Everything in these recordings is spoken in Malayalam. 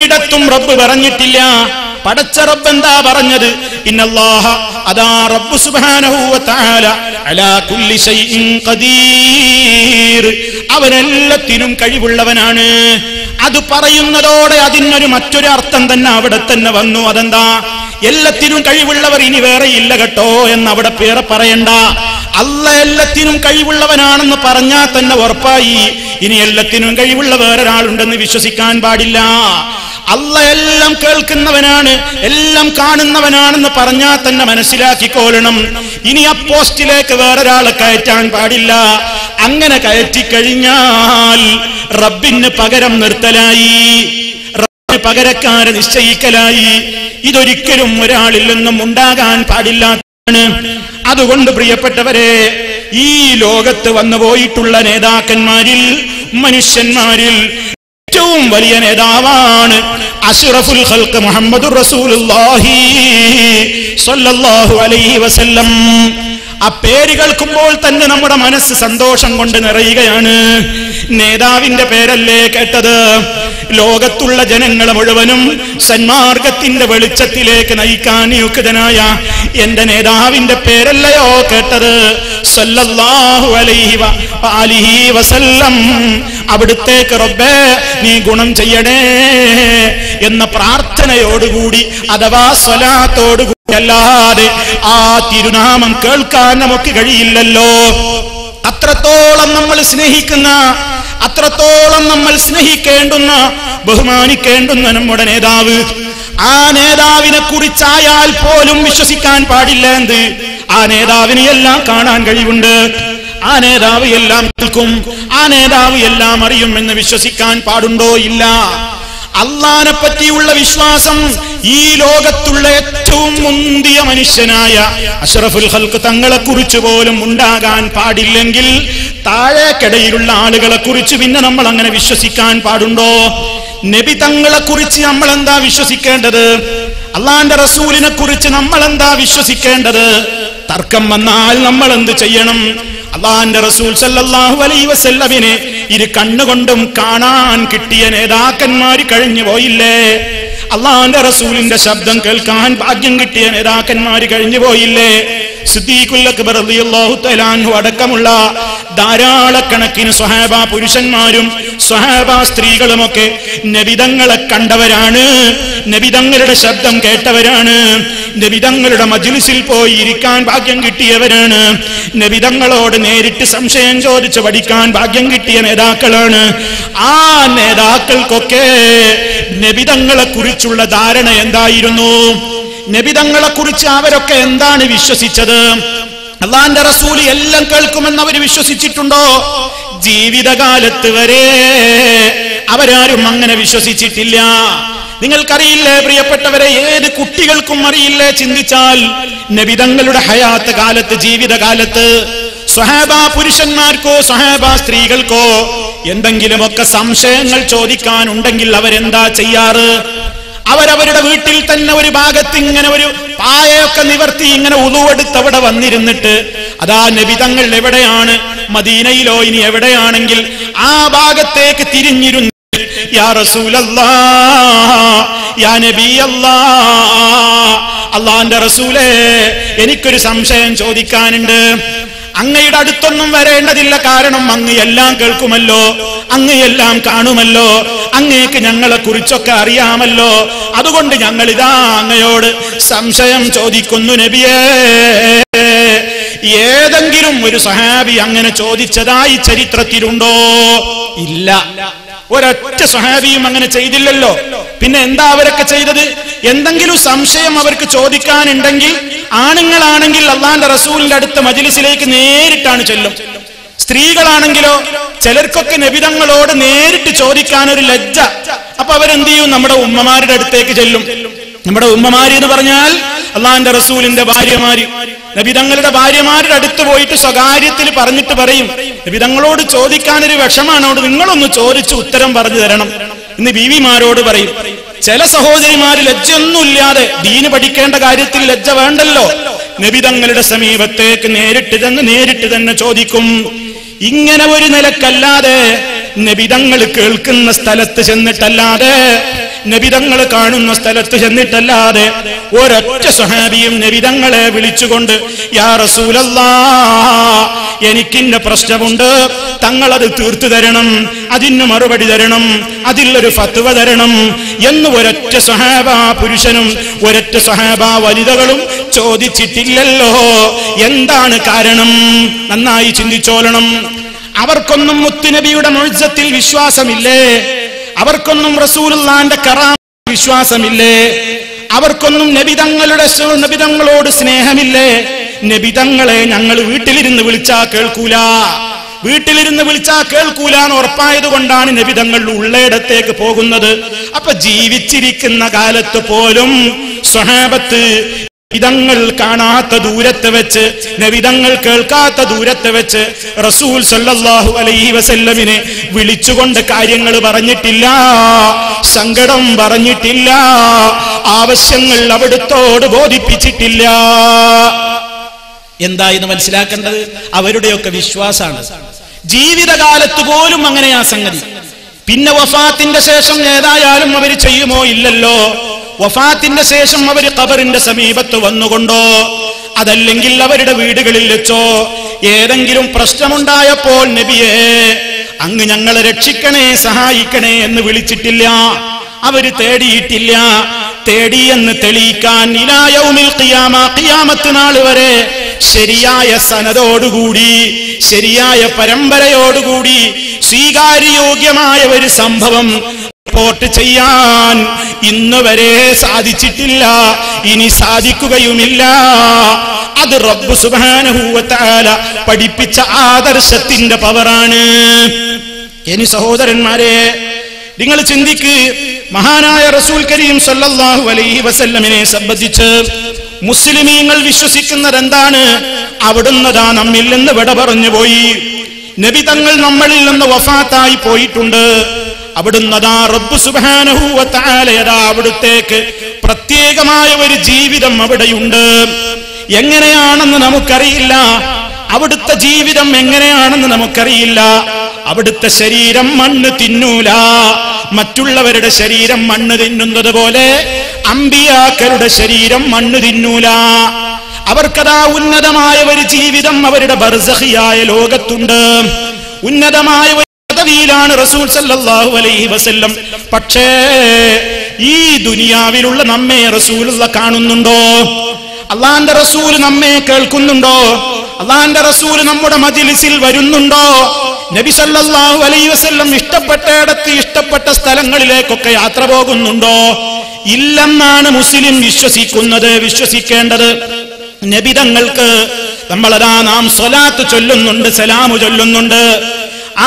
ഒരിടത്തും റബ്ബ് പറഞ്ഞിട്ടില്ല. പടച്ച റബ്ബ് എന്താ പറഞ്ഞത്? ഇന്നല്ലാഹ, അതാ റബ്ബ് സുബ്ഹാനഹു വ തആല അലാ കുല്ലി ശൈഇൻ ഖദീർ, അവനെല്ലാത്തിനും കഴിവുള്ളവനാണ്. അത് പറയുന്നതോടെ അതിനൊരു മറ്റൊരു അർത്ഥം തന്നെ അവിടെ തന്നെ വന്നു. അതെന്താ? എല്ലാത്തിനും കഴിവുള്ളവർ ഇനി വേറെ ഇല്ല കേട്ടോ എന്ന് അവിടെ പേരെ പറയണ്ട. അല്ല എല്ലാത്തിനും കഴിവുള്ളവനാണെന്ന് പറഞ്ഞാൽ തന്നെ ഉറപ്പായി ഇനി എല്ലാത്തിനും കഴിവുള്ള വേറൊരാളുണ്ടെന്ന് വിശ്വസിക്കാൻ പാടില്ല. അല്ല എല്ലാം കേൾക്കുന്നവനാണ്, എല്ലാം കാണുന്നവനാണെന്ന് പറഞ്ഞാൽ തന്നെ മനസ്സിലാക്കിക്കോളണം ഇനി ആ പോസ്റ്റിലേക്ക് വേറൊരാളെ കയറ്റാൻ പാടില്ല. അങ്ങനെ കയറ്റിക്കഴിഞ്ഞാൽ റബ്ബിന് പകരം നിർത്തലായി, റബ്ബിന് പകരക്കാരെ നിശ്ചയിക്കലായി. ഇതൊരിക്കലും ഒരാളിൽ നിന്നും ഉണ്ടാകാൻ പാടില്ലാത്തതാണ്. അതുകൊണ്ട് പ്രിയപ്പെട്ടവരെ, ഈ ലോകത്ത് വന്നു പോയിട്ടുള്ള നേതാക്കന്മാരിൽ, മനുഷ്യന്മാരിൽ ഏറ്റവും വലിയ നേതാവാണ് അഷ്റഫുൽ ഖൽഖ് മുഹമ്മദുർ റസൂലുള്ളാഹി സ്വല്ലല്ലാഹു അലൈഹി വസല്ലം. ആ പേര് കേൾക്കുമ്പോൾ തന്നെ നമ്മുടെ മനസ്സ് സന്തോഷം കൊണ്ട് നിറയുകയാണ്. നേതാവിന്റെ പേരല്ലേ കേട്ടത്? ലോകത്തുള്ള ജനങ്ങളെ മുഴുവനും സന്മാർഗത്തിന്റെ വെളിച്ചത്തിലേക്ക് നയിക്കാൻ നിയുക്തനായ എന്റെ നേതാവിന്റെ പേരല്ലയോ കേട്ടത്? സല്ലല്ലാഹു അലൈഹി വസല്ലം. അവിടുത്തേക്ക് റബ്ബേ നീ ഗുണം ചെയ്യണേ എന്ന പ്രാർത്ഥനയോടുകൂടി, അഥവാ സ്വലാത്തോടുകൂടി അല്ലാതെ ആ തിരുനാമം കേൾക്കാൻ നമുക്ക് കഴിയില്ലല്ലോ. അത്രത്തോളം നമ്മൾ സ്നേഹിക്കുന്ന, അത്രത്തോളം നമ്മൾ സ്നേഹിക്കേണ്ടുന്ന, ബഹുമാനിക്കേണ്ടുന്ന നമ്മുടെ നേതാവ്, ആ നേതാവിനെ കുറിച്ചായാൽ പോലും വിശ്വസിക്കാൻ പാടില്ല. എന്ത്? ആ നേതാവിനെ എല്ലാം കാണാൻ കഴിവുണ്ട്, ആ നേതാവ് എല്ലാം കേൾക്കും, ആ നേതാവ് എല്ലാം അറിയുമെന്ന് വിശ്വസിക്കാൻ പാടുണ്ടോ? ഇല്ല. അള്ളാനെ പറ്റിയുള്ള വിശ്വാസം ഈ ലോകത്തുള്ള ഏറ്റവും മുന്തിയ മനുഷ്യനായ അഷ്റഫുൽ ഖൽഖ് തങ്ങളെ കുറിച്ച് പോലും ഉണ്ടാകാൻ പാടില്ലെങ്കിൽ താഴേക്കിടയിലുള്ള ആളുകളെ കുറിച്ച് പിന്നെ നമ്മൾ അങ്ങനെ വിശ്വസിക്കാൻ പാടുണ്ടോ? നബി തങ്ങളെ കുറിച്ച് നമ്മൾ എന്താ വിശ്വസിക്കേണ്ടത്? അള്ളാന്റെ റസൂലിനെ കുറിച്ച് നമ്മൾ എന്താ വിശ്വസിക്കേണ്ടത്? തർക്കം വന്നാൽ നമ്മൾ എന്ത് ചെയ്യണം? അള്ളാന്റെ റസൂൽ സല്ലല്ലാഹു അലൈഹി വസല്ലമിനെ ഇരു കണ്ണുകൊണ്ടും കാണാൻ കിട്ടിയ നേതാക്കന്മാർ കഴിഞ്ഞു പോയില്ലേ? അള്ളാന്റെ റസൂലിന്റെ ശബ്ദം കേൾക്കാൻ ഭാഗ്യം കിട്ടിയ നേതാക്കന്മാർ കഴിഞ്ഞു പോയില്ലേ? സിദ്ദീഖുൽ അക്ബർ റളിയല്ലാഹു തആല അൻഹു അടക്കമുള്ള ധാരാളക്കണക്കിന് സ്വഹാബ പുരുഷന്മാരും സ്വഹാബ സ്ത്രീകളുമൊക്കെ നബിതങ്ങളെ കണ്ടവരാണ്, നബിതങ്ങളുടെ ശബ്ദം കേട്ടവരാണ്, നബിതങ്ങളുടെ മജ്ലിസിൽ പോയി ഇരിക്കാൻ ഭാഗ്യം കിട്ടിയവരാണ്, നബിതങ്ങളോട് നേരിട്ട് സംശയം ചോദിച്ച് പഠിക്കാൻ ഭാഗ്യം കിട്ടിയ നേതാക്കളാണ്. ആ നേതാക്കൾക്കൊക്കെ നബിതങ്ങളെ കുറിച്ചുള്ള ധാരണ എന്തായിരുന്നു? നബിതങ്ങളെ കുറിച്ച് അവരൊക്കെ എന്താണ് വിശ്വസിച്ചത്? അള്ളാന്റെ റസൂൽ എല്ലാം കേൾക്കുമെന്ന് അവർ വിശ്വസിച്ചിട്ടുണ്ടോ? ജീവിതകാലത്ത് വരെ അവരാരും അങ്ങനെ വിശ്വസിച്ചിട്ടില്ല. നിങ്ങൾക്കറിയില്ലേ പ്രിയപ്പെട്ടവരെ, ഏത് കുട്ടികൾക്കും അറിയില്ലേ ചിന്തിച്ചാൽ, നബിതങ്ങളുടെ ഹയാത്ത് കാലത്ത്, ജീവിതകാലത്ത് സ്വഹാബ പുരുഷന്മാർക്കോ സ്വഹാബ സ്ത്രീകൾക്കോ എന്തെങ്കിലുമൊക്കെ സംശയങ്ങൾ ചോദിക്കാനുണ്ടെങ്കിൽ അവരെന്താ ചെയ്യാറ്? അവരവരുടെ വീട്ടിൽ തന്നെ ഒരു ഭാഗത്ത് ഇങ്ങനെ ഒരു പായയൊക്കെ നിവർത്തി ഇങ്ങനെ ഉളുവെടുത്ത് അവിടെ വന്നിരുന്നിട്ട്, അതാ നബിതങ്ങൾ എവിടെയാണ്, മദീനയിലോ ഇനി എവിടെയാണെങ്കിൽ ആ ഭാഗത്തേക്ക് തിരിഞ്ഞിരുന്നു, യാ റസൂലല്ലാഹ്, യാ നബിയല്ലാഹ്, അല്ലാഹുവിന്റെ റസൂലേ എനിക്കൊരു സംശയം ചോദിക്കാനുണ്ട്. അങ്ങയുടെ അടുത്തൊന്നും വരേണ്ടതില്ല, കാരണം അങ്ങ് എല്ലാം കേൾക്കുമല്ലോ, അങ്ങ് എല്ലാം കാണുമല്ലോ, അങ്ങേക്ക് ഞങ്ങളെ കുറിച്ചൊക്കെ അറിയാമല്ലോ, അതുകൊണ്ട് ഞങ്ങൾ ഇതാ അങ്ങയോട് സംശയം ചോദിക്കുന്നു നബിയേ. ഏതെങ്കിലും ഒരു സഹാബി അങ്ങനെ ചോദിച്ചതായി ചരിത്രത്തിലുണ്ടോ? ഇല്ല. ഒരൊറ്റ സഹാബിയും അങ്ങനെ ചെയ്തില്ലല്ലോ. പിന്നെ എന്താ അവരൊക്കെ ചെയ്തത്? എന്തെങ്കിലും സംശയം അവർക്ക് ചോദിക്കാനുണ്ടെങ്കിൽ ആണുങ്ങളാണെങ്കിൽ അള്ളാന്റെ റസൂലിന്റെ അടുത്ത മജ്ലിസിലേക്ക് നേരിട്ടാണ് ചെല്ലും. സ്ത്രീകളാണെങ്കിലോ ചിലർക്കൊക്കെ നബിതങ്ങളോട് നേരിട്ട് ചോദിക്കാനൊരു ലജ്ജ. അപ്പൊ അവരെന്ത് ചെയ്യും? നമ്മുടെ ഉമ്മമാരുടെ അടുത്തേക്ക് ചെല്ലും. നമ്മുടെ ഉമ്മമാര് എന്ന് പറഞ്ഞാൽ അള്ളാന്റെ റസൂലിന്റെ ഭാര്യമാര്, നബിതങ്ങളുടെ ഭാര്യമാരുടെ അടുത്ത് പോയിട്ട് സ്വകാര്യത്തിൽ പറഞ്ഞിട്ട് പറയും, നബിതങ്ങളോട് ചോദിക്കാനൊരു വിഷമാണോട്, നിങ്ങളൊന്ന് ചോദിച്ച് ഉത്തരം പറഞ്ഞു തരണം എന്ന് ബീവിമാരോട് പറയും. ചില സഹോദരിമാര് ലജ്ജയൊന്നുമില്ലാതെ, ദീന് പഠിക്കേണ്ട കാര്യത്തിൽ ലജ്ജ വേണ്ടല്ലോ, നബിതങ്ങളുടെ സമീപത്തേക്ക് നേരിട്ട് തന്നെ ചോദിക്കും. ഇങ്ങനെ ഒരു നിലക്കല്ലാതെ, നബിതങ്ങൾ കേൾക്കുന്ന സ്ഥലത്ത് ചെന്നിട്ടല്ലാതെ, നബിതങ്ങൾ കാണുന്ന സ്ഥലത്ത് ചെന്നിട്ടല്ലാതെ ഒരൊറ്റ സ്വഹാബിയും നബിതങ്ങളെ വിളിച്ചുകൊണ്ട് യാ റസൂലല്ലാഹ് എനിക്കിന്ന പ്രശ്നമുണ്ട്, തങ്ങളത് തീർത്തു തരണം, അതിന് മറുപടി തരണം, അതിലൊരു ഫത്വ തരണം എന്ന് ഒരൊറ്റ സ്വഹാബ പുരുഷനും ഒരൊറ്റ സ്വഹാബ വനിതകളും ചോദിച്ചിട്ടില്ലല്ലോ. എന്താണ് കാരണം? നന്നായി ചിന്തിച്ചോളണം. അവർക്കൊന്നും മുത്തുനബിയുടെ മുഅ്ജിസത്തിൽ വിശ്വാസമില്ലേ? അവർക്കൊന്നും റസൂലുള്ളാഹിന്റെ കറാമത്തിൽ വിശ്വാസമില്ലേ? അവർക്കൊന്നും നബിതങ്ങളോട് സ്നേഹമില്ലേ? നബിതങ്ങളെ ഞങ്ങൾ വീട്ടിലിരുന്ന് വിളിച്ചാ കേൾക്കൂല, വീട്ടിലിരുന്ന് വിളിച്ചാ കേൾക്കൂലാന്ന് ഉറപ്പായത് കൊണ്ടാണ് നബിതങ്ങൾ ഉള്ളയിടത്തേക്ക് പോകുന്നത്. അപ്പൊ ജീവിച്ചിരിക്കുന്ന കാലത്ത് പോലും സ്വഹാബത്ത് നബിതങ്ങൾ കാണാത്ത ദൂരത്ത് വെച്ച്, നബിതങ്ങൾ കേൾക്കാത്ത ദൂരത്ത് വെച്ച് റസൂൽ സല്ലല്ലാഹു അലൈഹി വസല്ലമിനെ വിളിച്ചുകൊണ്ട് കാര്യങ്ങൾ പറഞ്ഞിട്ടില്ല, സങ്കടം പറഞ്ഞിട്ടില്ല, ആവശ്യങ്ങൾ അവിടുത്തോട് ബോധിപ്പിച്ചിട്ടില്ല. എന്തായെന്ന് മനസ്സിലാക്കേണ്ടത് അവരുടെയൊക്കെ വിശ്വാസാണ്. ജീവിതകാലത്ത് പോലും അങ്ങനെയാ സംഗതി. പിന്നെ വഫാത്തിന്റെ ശേഷം ഏതായാലും അവർ ചെയ്യുമോ? ഇല്ലല്ലോ. വഫാത്തിന്റെ ശേഷം അവർ ഖബറിന്റെ സമീപത്ത് വന്നുകൊണ്ടോ അതല്ലെങ്കിൽ അവരുടെ വീടുകളിൽ വെച്ചോ ഏതെങ്കിലും പ്രശ്നമുണ്ടായപ്പോൾ നബിയെ അങ്ങ് ഞങ്ങളെ രക്ഷിക്കണേ സഹായിക്കണേ എന്ന് വിളിച്ചിട്ടില്ല, അവര് തേടിയിട്ടില്ല. തേടിയെന്ന് തെളിയിക്കാൻ ഇലാ യൗമിൽ ഖിയാമ, ഖിയാമത്ത് നാൾ വരെ ശരിയായ സനദോടുകൂടി ശരിയായ പരമ്പരയോടുകൂടി സ്വീകാര്യയോഗ്യമായ ഒരു സംഭവം റിപ്പോർട്ട് ചെയ്യാൻ ഇന്നുവരെ സാധിച്ചിട്ടില്ല, ഇനി സാധിക്കുകയുമില്ല. അത് റബ്ബ് സുബ്ഹാനഹു വ തആല പഠിപ്പിച്ച ആദർശത്തിന്റെ പവറാണ്. ഇനി സഹോദരന്മാരെ, നിങ്ങൾ ചിന്തിക്ക്, മഹാനായ റസൂൽ കരീം സല്ലല്ലാഹു അലൈഹി വസല്ലമിനെ സംബന്ധിച്ച് മുസ്ലിമീങ്ങൾ വിശ്വസിക്കുന്നത് എന്താണ്? അവിടുന്ന് ദാ നമ്മിൽ നിന്ന് വിട പറഞ്ഞു പോയി, നബി തങ്ങൾ നമ്മളിൽ നിന്ന് വഫാത്തായി പോയിട്ടുണ്ട്. അവിടുന്ന് ദാ റബ്ബ് സുബ്ഹാനഹു വ തആല അവിടുത്തേക്ക് പ്രത്യേകമായ ഒരു ജീവിതം അവിടെയുണ്ട്. എങ്ങനെയാണെന്ന് നമുക്കറിയില്ല, അവിടുത്തെ ജീവിതം എങ്ങനെയാണെന്ന് നമുക്കറിയില്ല. അവിടുത്തെ ശരീരം മണ്ണ് തിന്നൂല, മറ്റുള്ളവരുടെ ശരീരം മണ്ണ് തിന്നുന്നത് പോലെ അമ്പിയാക്കളുടെ ശരീരം മണ്ണ് തിന്നൂല. അവർക്കതാ ഉന്നതമായ ഒരു ജീവിതം അവരുടെ ബർസഖിയായ ലോകത്തുണ്ട്. ഉന്നതമായ ഒരു പദവിയിലാണ് റസൂൽ സല്ലല്ലാഹു അലൈഹി വസല്ലം. പക്ഷേ ഈ ദുനിയാവിലുള്ള നമ്മെ റസൂലുള്ള കാണുന്നുണ്ടോ? അള്ളാന്റെ റസൂൽ നമ്മെ കേൾക്കുന്നുണ്ടോ? അള്ളാന്റെ റസൂൽ നമ്മുടെ മജ്ലിസിൽ വരുന്നുണ്ടോ? നബി സല്ലല്ലാഹു അലൈഹി വസല്ലം ഇഷ്ടപ്പെട്ടയിടത്ത് ഇഷ്ടപ്പെട്ട സ്ഥലങ്ങളിലേക്കൊക്കെ യാത്ര പോകുന്നുണ്ടോ? ഇല്ലെന്നാണ് മുസ്ലിം വിശ്വസിക്കുന്നത്, വിശ്വസിക്കേണ്ടത്. നബിതങ്ങൾക്ക് നമ്മളതാ നാം സ്വലാത്ത് ചൊല്ലുന്നുണ്ട്, സലാമു ചൊല്ലുന്നുണ്ട്.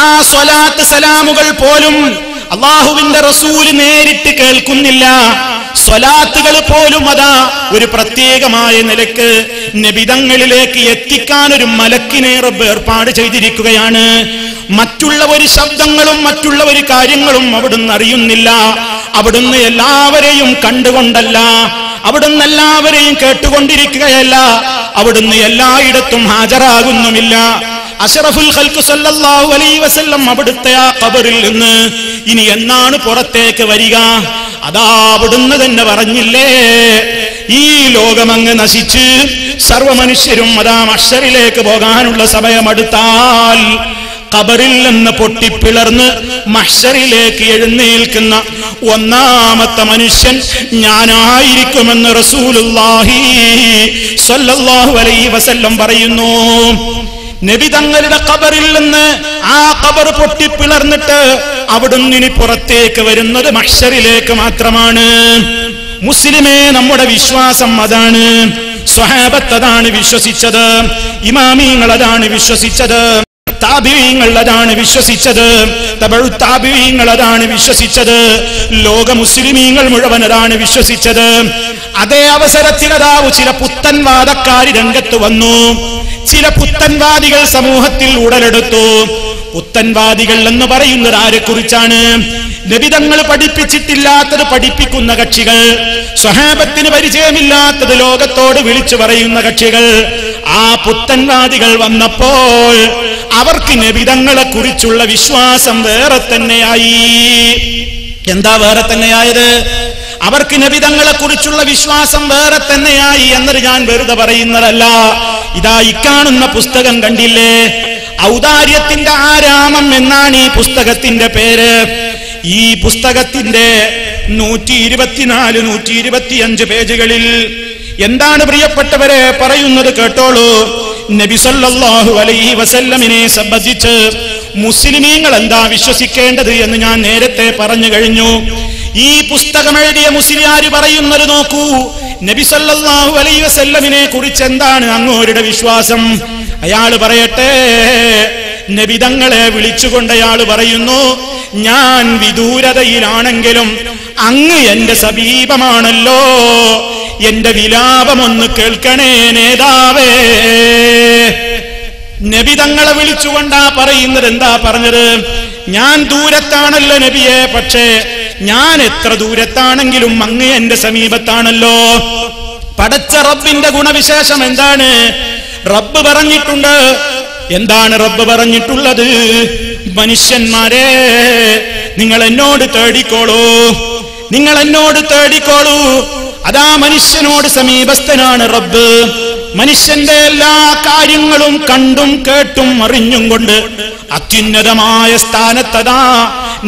ആ സ്വലാത്ത് സലാമുകൾ പോലും അള്ളാഹുവിന്റെ റസൂൽ നേരിട്ട് കേൾക്കുന്നില്ല. സ്വലാത്തുകൾ പോലും അതാ ഒരു പ്രത്യേകമായ നിലക്ക് നബിതങ്ങളിലേക്ക് എത്തിക്കാൻ ഒരു മലക്കിനെ റബ്ബ് ഏർപ്പാട് ചെയ്തിരിക്കുകയാണ്. മറ്റുള്ള ഒരു ശബ്ദങ്ങളും മറ്റുള്ള ഒരു കാര്യങ്ങളും അവിടുന്ന് അറിയുന്നില്ല. അവിടുന്ന് എല്ലാവരെയും കണ്ടുകൊണ്ടല്ല, അവിടുന്ന് എല്ലാവരെയും കേട്ടുകൊണ്ടിരിക്കുകയല്ല, അവിടുന്ന് എല്ലായിടത്തും ഹാജരാകുന്നുമില്ല. അഷ്റഫുൽ ഖൽഖ് സല്ലല്ലാഹു അലൈഹി വസല്ലം അവിടുത്തെ ആ ഖബറിൽ നിന്ന് ഇനി എന്നാണ് പുറത്തേക്ക് വരിക? അതാ അവിടുന്ന് തന്നെ പറഞ്ഞില്ലേ, ഈ ലോകമങ്ങ് നശിച്ച് സർവ്വ മനുഷ്യരും അതാ മഹ്ശറിലേക്ക് പോകാനുള്ള സമയമെടുത്താൽ ഖബറിൽ നിന്ന് പൊട്ടിപ്പിളർന്ന് മഹ്ശറിലേക്ക് എഴുന്നേൽക്കുന്ന ഒന്നാമത്തെ മനുഷ്യൻ ഞാനായിരിക്കുമെന്ന് റസൂലുള്ളാഹി സ്വല്ലല്ലാഹു അലൈഹി വസല്ലം പറയുന്നു. നബി തങ്ങളുടെ ഖബറിൽ നിന്ന് ആ ഖബർ പൊട്ടിപ്പിളർന്നിട്ട് അവിടുന്ന് ഇനി പുറത്തേക്ക് വരുന്നത് മഹ്ശറിലേക്ക് മാത്രമാണ്. മുസ്ലിമേ, നമ്മുടെ വിശ്വാസം അതാണ്. സ്വഹാബത്ത് അതാണ് വിശ്വസിച്ചത്, ഇമാമിങ്ങൾ അതാണ് വിശ്വസിച്ചത്, താബിഈങ്ങൾ അതാണ് വിശ്വസിച്ചത്, തബഉ താബിഈങ്ങൾ അതാണ് വിശ്വസിച്ചത്, ലോക മുസ്ലിമീങ്ങൾ മുഴുവൻ അതാണ് വിശ്വസിച്ചത്. അതേ അവസരത്തിൽ അതാ ചില പുത്തൻവാദക്കാരി രംഗത്ത് വന്നു. ചില പുത്തൻവാദികൾ സമൂഹത്തിൽ ഉടലെടുത്തു. പുത്തൻവാദികൾ എന്ന് പറയുന്നത് ആരെക്കുറിച്ചാണ്? നബിതങ്ങൾ പഠിപ്പിച്ചിട്ടില്ലാത്തത് പഠിപ്പിക്കുന്ന കക്ഷികൾ, സ്വഹാബത്തിന് പരിചയമില്ലാത്തത് ലോകത്തോട് വിളിച്ചു പറയുന്ന കക്ഷികൾ. ആ പുത്തൻവാദികൾ വന്നപ്പോൾ അവർക്ക് നബിതങ്ങളെ കുറിച്ചുള്ള വിശ്വാസം വേറെ തന്നെയായി. എന്താ വേറെ തന്നെയായത്? അവർക്ക് നബി തങ്ങളെ കുറിച്ചുള്ള വിശ്വാസം വേറെ തന്നെയായി എന്നത് ഞാൻ വെറുതെ പറയുന്നതല്ല. ഇതാ ഇക്കാണുന്ന പുസ്തകം കണ്ടില്ലേ? ഔദാര്യത്തിന്റെ ആരാമം എന്നാണ് ഈ പുസ്തകത്തിന്റെ പേര്. ഈ പുസ്തകത്തിന്റെ 124, 125 പേജുകളിൽ എന്താണ് പ്രിയപ്പെട്ടവരെ പറയുന്നത് കേട്ടോളൂ. നബി സല്ലല്ലാഹു അലൈഹി വസല്ലമിനെ സംബന്ധിച്ച് മുസ്ലിമീങ്ങൾ എന്താ വിശ്വസിക്കേണ്ടത് എന്ന് ഞാൻ നേരത്തെ പറഞ്ഞു കഴിഞ്ഞു. ഈ പുസ്തകം എഴുതിയ മുസ്ലിയാർ പറയുന്നത് നോക്കൂ. നബി സല്ലല്ലാഹു അലൈഹി വസല്ലമിനെ കുറിച്ച് എന്താണ് അങ്ങോരുടെ വിശ്വാസം? അയാൾ പറയട്ടെ. നബി തങ്ങളെ വിളിച്ചുകൊണ്ട് അയാൾ പറയുന്നു, ഞാൻ വിദൂരതയിലാണെങ്കിലും അങ്ങ് എന്റെ സമീപമാണല്ലോ, എന്റെ വിലാപമൊന്ന് കേൾക്കണേ നേതാവേ. നബി തങ്ങളെ വിളിച്ചുകൊണ്ടാ പറയുന്നത്. എന്താ പറഞ്ഞത്? ഞാൻ ദൂരത്താണല്ലോ നബിയെ, പക്ഷേ ഞാൻ എത്ര ദൂരത്താണെങ്കിലും അങ്ങ് എന്റെ സമീപത്താണല്ലോ. പടച്ച റബ്ബിന്റെ ഗുണവിശേഷം എന്താണ്? റബ്ബ് പറഞ്ഞിട്ടുണ്ട്. എന്താണ് റബ്ബ് പറഞ്ഞിട്ടുള്ളത്? മനുഷ്യന്മാരെ, നിങ്ങൾ എന്നോട് തേടിക്കോളൂ, നിങ്ങൾ എന്നോട് തേടിക്കോളൂ. അതാ മനുഷ്യനോട് സമീപസ്ഥനാണ് റബ്ബ്. മനുഷ്യന്റെ എല്ലാ കാര്യങ്ങളും കണ്ടും കേട്ടും അറിഞ്ഞും കൊണ്ട് അത്യുന്നതമായ സ്ഥാനത്തതാ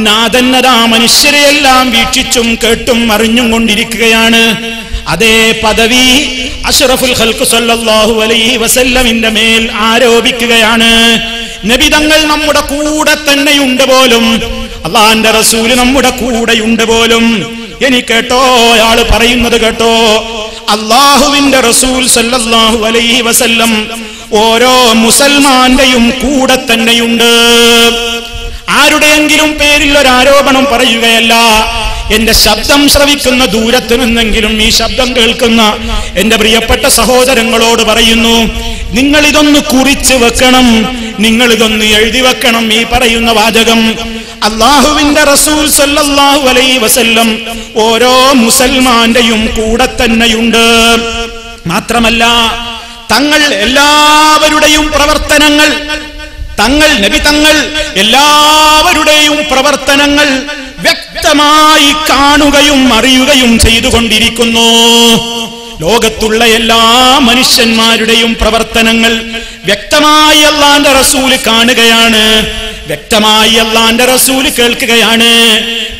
നാഥന്നതാ മനുഷ്യരെയെല്ലാം വീക്ഷിച്ചും കേട്ടും അറിഞ്ഞും കൊണ്ടിരിക്കുകയാണ്. അതേ പദവി അഷ്റഫുൽ ഖൽഖ് സല്ലല്ലാഹു അലൈഹി വസല്ലമിന്റെ മേൽ ആരോപിക്കുകയാണ്. നബി തങ്ങൾ നമ്മുടെ കൂടെ തന്നെയുണ്ട് പോലും, അള്ളാന്റെ റസൂല് നമ്മുടെ കൂടെയുണ്ട് പോലും. ഇനി കേട്ടോ, അയാൾ പറയുന്നത് കേട്ടോ. അള്ളാഹുവിന്റെ റസൂൽ സല്ലല്ലാഹു അലൈഹി വസല്ലം ഓരോ മുസൽമാന്റെയും കൂടെ തന്നെയുണ്ട്. ആരുടെയെങ്കിലും പേരിൽ ഒരു ആരോപണം പറയുകയല്ല. എന്റെ ശബ്ദം ശ്രവിക്കുന്ന ദൂരത്ത് നിന്നെങ്കിലും ഈ ശബ്ദം കേൾക്കുന്ന എന്റെ പ്രിയപ്പെട്ട സഹോദരങ്ങളോട് പറയുന്നു, നിങ്ങൾ ഇതൊന്ന് കുറിച്ച് വെക്കണം, നിങ്ങൾ ഇതൊന്ന് എഴുതി വെക്കണം. ഈ പറയുന്ന വാചകം അള്ളാഹുവിന്റെ റസൂൽ സല്ലല്ലാഹു അലൈഹി വസല്ലം ഓരോ മുസൽമാന്റെയും കൂടെ തന്നെയുണ്ട്. മാത്രമല്ല, തങ്ങൾ എല്ലാവരുടെയും പ്രവർത്തനങ്ങൾ, തങ്ങൾ നബി തങ്ങൾ എല്ലാവരുടെയും പ്രവർത്തനങ്ങൾ വ്യക്തമായി കാണുകയും അറിയുകയും ചെയ്തുകൊണ്ടിരിക്കുന്നു. ലോകത്തുള്ള എല്ലാ മനുഷ്യന്മാരുടെയും പ്രവർത്തനങ്ങൾ വ്യക്തമായി അല്ലാഹുവിന്റെ റസൂല് കാണുകയാണ്, വ്യക്തമായി അല്ലാഹുവിന്റെ റസൂല് കേൾക്കുകയാണ്,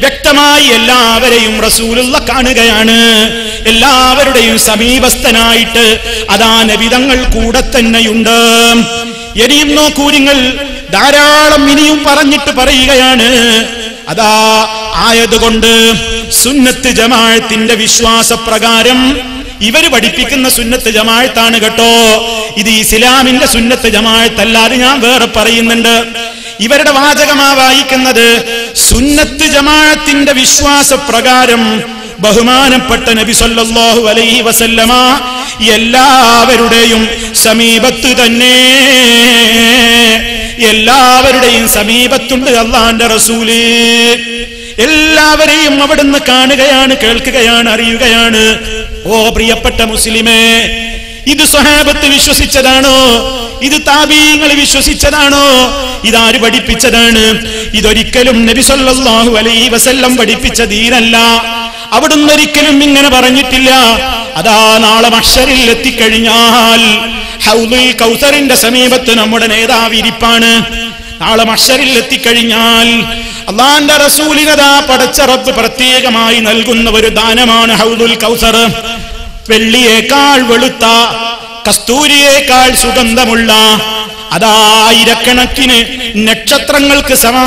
വ്യക്തമായി എല്ലാവരെയും റസൂലുള്ള കാണുകയാണ്. എല്ലാവരുടെയും സമീപസ്ഥനായിട്ട് അതാ നബി തങ്ങൾ കൂടെ തന്നെയുണ്ട്. ഇനിയും നോക്കൂ നിങ്ങൾ, ധാരാളം ഇനിയും പറഞ്ഞിട്ട് പറയുകയാണ്. അതാ ആയതുകൊണ്ട് സുന്നത്ത് ജമാഅത്തിന്റെ വിശ്വാസപ്രകാരം ഇവര് പഠിപ്പിക്കുന്ന സുന്നത്ത് ജമാഅത്താണ് കേട്ടോ. ഇത് ഇസ്ലാമിന്റെ സുന്നത്ത് ജമാഅത്തല്ലാതെ ഞാൻ വേറെ പറയുന്നുണ്ട്. ഇവരുടെ വാചകമാ വായിക്കുന്നത്. സുന്നത്ത് ജമാഅത്തിന്റെ വിശ്വാസപ്രകാരം ബഹുമാനപ്പെട്ട നബി സല്ലല്ലാഹു അലൈഹി വസല്ലമ എല്ലാവരുടെയും സമീപത്ത് തന്നെ, എല്ലാവരുടെയും സമീപത്തുണ്ട് അല്ലാഹുവിന്റെ റസൂല്. എല്ലാവരെയും അവിടുന്ന് കാണുകയാണ്, കേൾക്കുകയാണ്, അറിയുകയാണ്. ഓ പ്രിയപ്പെട്ട മുസ്ലിമേ, ഇത് സ്വഹാബത്ത് വിശ്വസിച്ചതാണോ? ഇത് താബീങ്ങൾ വിശ്വസിച്ചതാണോ? ഇതാര് പഠിപ്പിച്ചതാണ്? ഇതൊരിക്കലും നബി സല്ലല്ലാഹു അലൈഹി വസല്ലം പഠിപ്പിച്ച ദീനല്ല. അവിടുന്ന് ഒരിക്കലും ഇങ്ങനെ പറഞ്ഞിട്ടില്ല. അതാ നാളെ മഹ്ശറിൽ എത്തിക്കഴിഞ്ഞാൽ ഹൗദുൽ കൗസറിന്റെ സമീപത്ത് നമ്മുടെ നേതാവ് ഇരിപ്പാണ്. നാളെ മഹ്ശറിൽ എത്തിക്കഴിഞ്ഞാൽ അല്ലാഹുവിന്റെ റസൂലിനതാ പടച്ച റബ്ബ് പ്രത്യേകമായി നൽകുന്ന ഒരു ദാനമാണ് ഹൗദുൽ കൗസർ. വെള്ളിയേക്കാൾ വെളുത്ത, കസ്തൂരിയേക്കാൾ സുഗന്ധമുള്ള, അതാ ആയിരക്കണക്കിന് നക്ഷത്രങ്ങൾക്ക്